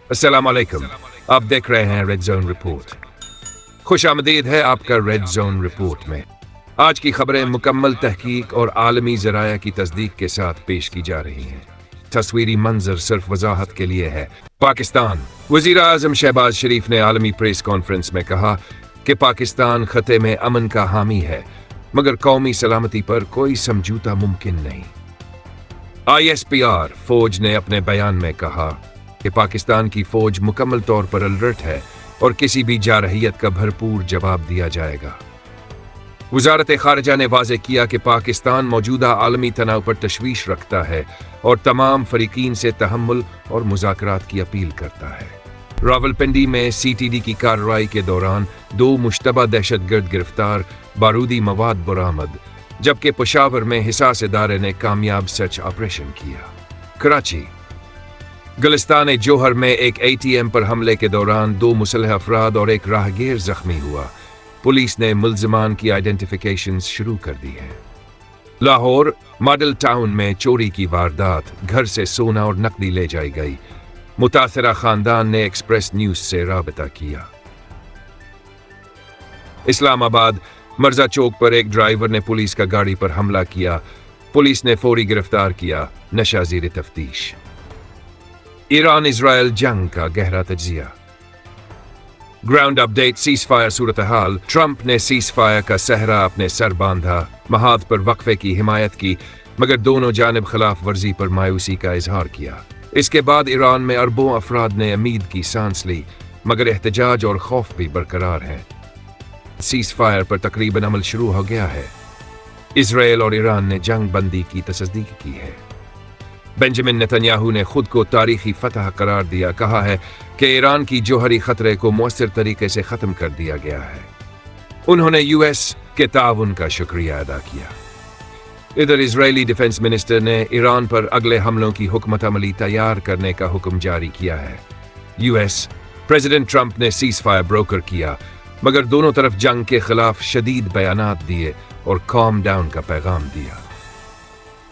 अस्सलाम वालेकुम। आप देख रहे हैं रेड जोन रिपोर्ट। खुश आमदीद है आपका रेड जोन रिपोर्ट में। आज की खबरें मुकम्मल तहकीक और आलमी ज़राया की तस्दीक के साथ पेश की जा रही हैं। तस्वीरी मंजर सिर्फ वजाहत के लिए है। पाकिस्तान वज़ीर आज़म शहबाज शरीफ ने आलमी प्रेस कॉन्फ्रेंस में कहा कि पाकिस्तान खते में अमन का हामी है, मगर कौमी सलामती पर कोई समझौता मुमकिन नहीं। ISPR फौज ने अपने बयान में कहा कि पाकिस्तान की फौज मुकम्मल तौर पर अलर्ट है और किसी भी जारहियत का भरपूर जवाब दिया जाएगा। वज़ारत ख़ारिजा ने वाज़ेह किया कि पाकिस्तान मौजूदा आलमी तनाव पर तशवीश रखता है और तमाम फ़रीक़ीन से तहम्मुल और मुज़ाकरात की अपील करता है। रावलपिंडी में CTD की कार्रवाई के दौरान 2 मुश्तबा दहशतगर्द गिरफ्तार, बारूदी मवाद बरामद, जबकि पेशावर में हिसास इदारे ने कामयाब सर्च ऑपरेशन किया। कराची गुलिस्तान जोहर में एक ATM पर हमले के दौरान 2 मुसल्ह अफराद और एक राहगीर जख्मी हुआ। पुलिस ने मुल्ज़िमान की आइडेंटिफिकेशन शुरू कर दी है। लाहौर मॉडल टाउन में चोरी की वारदात, घर से सोना और नकदी ले जाई गई। मुतासिरा खानदान ने एक्सप्रेस न्यूज से राबता किया। इस्लामाबाद मर्जा चौक पर एक ड्राइवर ने पुलिस का गाड़ी पर हमला किया। पुलिस ने फौरी गिरफ्तार किया, नशा ज़ेर तफ्तीश। ईरान इजराइल जंग का गहरा तज्जिया। ग्राउंड अपडेट सीज फायर सूरत हाल। ट्रंप ने सीज फायर का सहरा अपने सर बांधा, महाद पर वक्फे की हिमायत की, मगर दोनों जानिब खिलाफ वर्जी पर मायूसी का इजहार किया। इसके बाद ईरान में अरबों अफराद ने उम्मीद की सांस ली, मगर एहतजाज और खौफ भी बरकरार है। सीज फायर पर तकरीबन अमल शुरू हो गया है। इजराइल और ईरान ने जंग बंदी की तस्दीक की है। बेंजामिन नेतन्याहू ने खुद को तारीखी फतह करार दिया, कहा है कि ईरान की जौहरी खतरे को मौसर तरीके से ख़त्म कर दिया गया है। उन्होंने US के ताउन का शुक्रिया अदा किया। इधर इजरायली डिफेंस मिनिस्टर ने ईरान पर अगले हमलों की हुकमत अमली तैयार करने का हुक्म जारी किया है। US प्रेसिडेंट ट्रंप ने सीज फायर ब्रोकर किया, मगर दोनों तरफ जंग के खिलाफ शदीद बयानात दिए और कॉम डाउन का पैगाम दिया।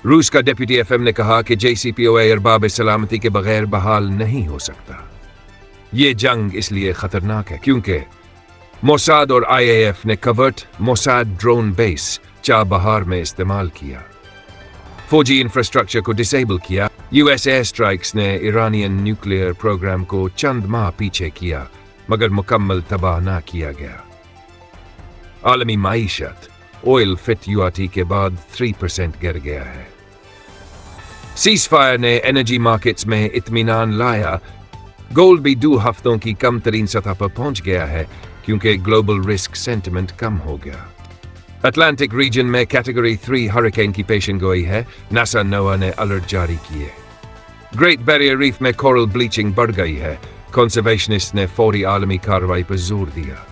रूस का डिप्टी FM ने कहा कि JCPOA अरबाब सलामती के बगैर बहाल नहीं हो सकता। ये जंग इसलिए खतरनाक है क्योंकि मोसाद और IAF ने covert Mossad drone base Chabahar में इस्तेमाल किया, फौजी इंफ्रास्ट्रक्चर को डिसेबल किया। US एयर स्ट्राइक्स ने ईरानियन न्यूक्लियर प्रोग्राम को चंद माह पीछे किया, मगर मुकम्मल तबाह ना किया गया। आलमी माईशत ऑयल फिट URT के बाद 3% गिर गया है। सीज फायर ने एनर्जी मार्केट्स में इत्मीनान लाया। गोल्ड भी 2 हफ्तों की कम तरीन सतह पर पहुंच गया है क्योंकि ग्लोबल रिस्क सेंटिमेंट कम हो गया। अटलांटिक रीजन में कैटेगरी 3 हरिकेन की पेशन गोई है। नासा नोआ ने अलर्ट जारी किए। ग्रेट बैरियर रीफ में कोरल ब्लीचिंग बढ़ गई है। कंजर्वेशनिस्ट ने फौरी आलमी कार्रवाई पर जोर दिया।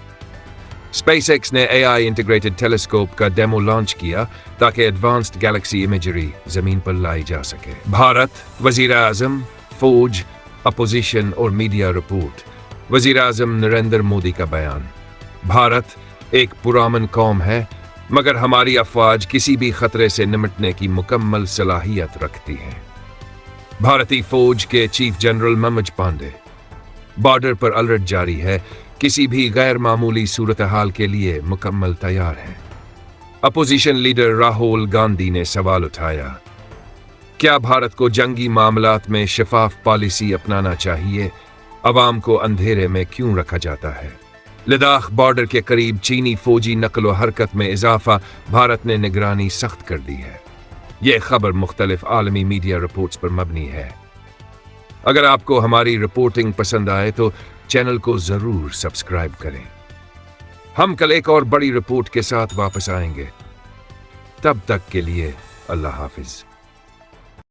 SpaceX ने AI इंटीग्रेटेड टेलीस्कोप का डेमो लॉन्च किया ताकि एडवांस्ड गैलेक्सी इमेजरी जमीन पर लाई जा सके। भारत, वजीर आजम, फौज, अपोजिशन और मीडिया रिपोर्ट। वजीर आजम नरेंद्र मोदी का बयान। भारत एक पुरामन कौम है, मगर हमारी अफवाज किसी भी खतरे से निपटने की मुकम्मल सलाहियत रखती है। भारतीय फौज के chief general Manoj Pande. Border पर अलर्ट जारी है, किसी भी गैर मामूली सूरत हाल के लिए मुकम्मल तैयार है। अपोजिशन लीडर राहुल गांधी ने सवाल उठाया, क्या भारत को जंगी मामलात में शफाफ पॉलिसी अपनाना चाहिए? अवाम को अंधेरे में क्यों रखा जाता है? लद्दाख बॉर्डर के करीब चीनी फौजी नकलो हरकत में इजाफा, भारत ने निगरानी सख्त कर दी है। यह खबर मुख्तलिफ आलमी मीडिया रिपोर्ट्स पर मबनी है। अगर आपको हमारी रिपोर्टिंग पसंद आए तो चैनल को जरूर सब्सक्राइब करें। हम कल एक और बड़ी रिपोर्ट के साथ वापस आएंगे। तब तक के लिए अल्लाह हाफिज।